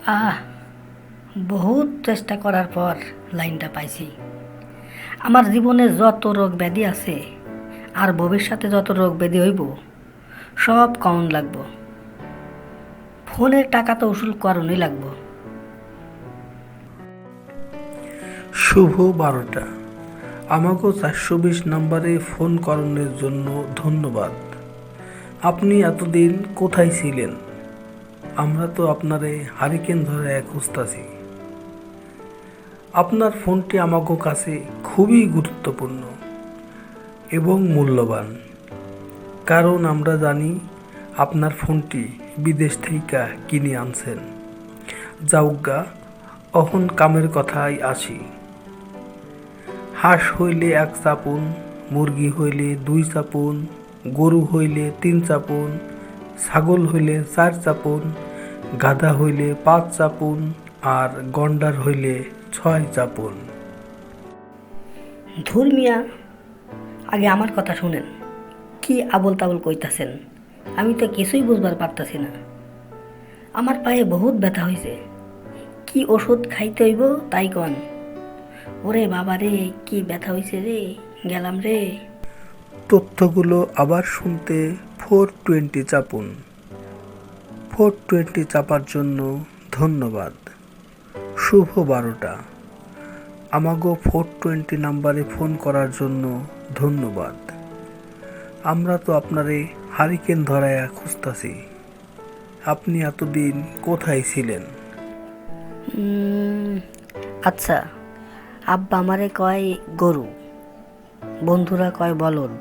আহ বহুত চেষ্টা করার পর লাইনটা পাইছি। আমার জীবনে যত রোগ ব্যাধি আছে আর ভবিষ্যতে যত রোগ ব্যাধি হইব সব কমন লাগবো। ফোনের টাকা তো উসুল করণই লাগবো। শুভ 12টা। আমাকে 420 নম্বরে ফোন করানোর জন্য ধন্যবাদ। আপনি এতদিন কোথায় ছিলেন? আমরা তো আপনারে হারিকেন ধরে খুঁজতাছি। আপনার ফোনটি আমাকে কাছে খুবই গুরুত্বপূর্ণ এবং মূল্যবান, কারণ আমরা জানি আপনার ফোনটি বিদেশ থেকে কিনে আনছেন। যাউগা, অহন কামের কথাই আসি। হাঁস হইলে 1 চাপুন, মুরগি হইলে 2 চাপুন, গরু হইলে 3 চাপুন, ছাগল হইলে 4 চাপুন, গাধা হইলে 5 চাপুন আর গন্ডার হইলে 6 চাপুন। ধুর মিয়া, আগে আমার কথা শুনেন। কি আবল তাবল কইতাছেন? আমি তো কিছুই বুঝবার পারতাছি না। আমার পায়ে বহুত ব্যথা হয়েছে। কি ওষুধ খাইতে হইব তাই কন। ওরে বাবা রে, কি ব্যথা হয়েছে রে, গেলাম রে। তথ্যগুলো আবার শুনতে 420 চাপুন। 420 চাপার জন্য ধন্যবাদ। শুভ 12টা। আমাগো 420 নাম্বারে ফোন করার জন্য ধন্যবাদ। আমরা তো আপনারে হারিকেন ধরায়া খুঁজতাছি। আপনি এতদিন কোথায় ছিলেন? আচ্ছা, আব্বা আমারে কয় গরু, বন্ধুরা কয় বলদ,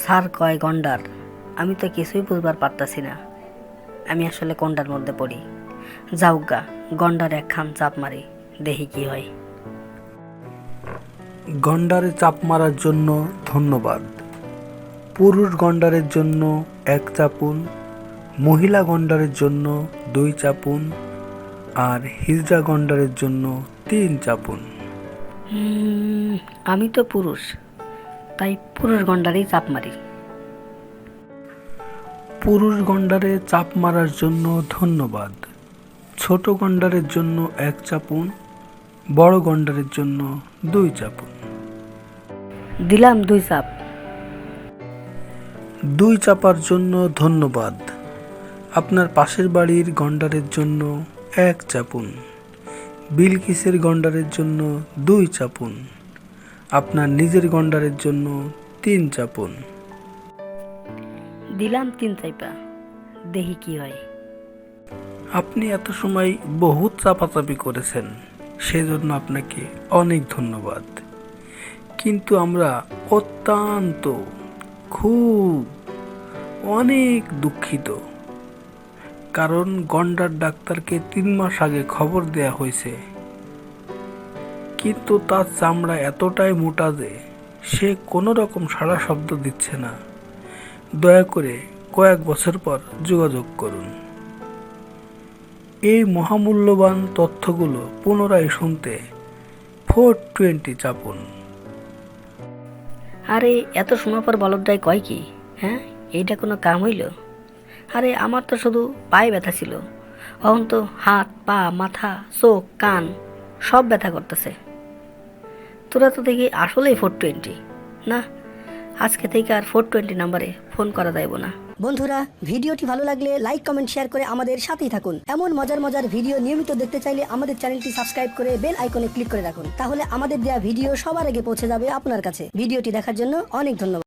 স্যার কয় গন্ডার। আমি তো কিছুই বুঝবার পারতাছি না আমি আসলে কোনটার মধ্যে পড়ি। যাউগা, গন্ডার একখান চাপ মারি, দেখি কি হয়। গন্ডারে চাপ মারার জন্য ধন্যবাদ। পুরুষ গন্ডারের জন্য 1 চাপুন, মহিলা গন্ডারের জন্য 2 চাপুন আর হিজড়া গন্ডারের জন্য 3 চাপুন। আমি তো পুরুষ, তাই পুরুষ গন্ডারেই চাপ মারি। পুরুষ গন্ডারে চাপ মারার জন্য ধন্যবাদ। ছোট গন্ডারের জন্য 1 চাপুন, বড় গন্ডারের জন্য 2 চাপুন। দিলাম 2 চাপ। 2 চাপার জন্য ধন্যবাদ। আপনার পাশের বাড়ির গন্ডারের জন্য 1 চাপুন, বিলকিসের গন্ডারের জন্য 2 চাপুন, আপনার নিজের গন্ডারের জন্য 3 চাপুন। দিলাম 3 চাইপা, দেখি কি হয়। আপনি এত সময় বহুত চাপাচাপি করেছেন, সেজন্য আপনাকে অনেক ধন্যবাদ। কিন্তু আমরা অত্যন্ত খুব অনেক দুঃখিত, কারণ গন্ডার ডাক্তারকে 3 মাস আগে খবর দেয়া হয়েছে, কিন্তু তার চামড়া এতটাই মোটা যে সে কোনো রকম সাড়া শব্দ দিচ্ছে না। দয়া করে কয়েক বছর পর যোগাযোগ করুন। এই মহামূল্যবান তথ্যগুলো পুনরায় শুনতে 420 চাপুন। আরে এত সময় পর বলদটাই কয় কি? হ্যাঁ, এইটা কোনো কাম হইল? আরে আমার তো শুধু পায়ে ব্যথা ছিল, এখন তো হাত পা মাথা চোখ কান সব ব্যথা করতেছে। তোরা তো দেখি আসলেই 420। না, আজকে থেকে আর 420 নাম্বারে ফোন করা যাইব না। বন্ধুরা, ভিডিওটি ভালো লাগলে লাইক কমেন্ট শেয়ার করে আমাদের সাথেই থাকুন। এমন মজার মজার ভিডিও নিয়মিত দেখতে চাইলে আমাদের চ্যানেলটি সাবস্ক্রাইব করে বেল আইকনে ক্লিক করে রাখুন। তাহলে আমাদের দেওয়া ভিডিও সবার আগে পৌঁছে যাবে আপনার কাছে। ভিডিওটি দেখার জন্য অনেক ধন্যবাদ।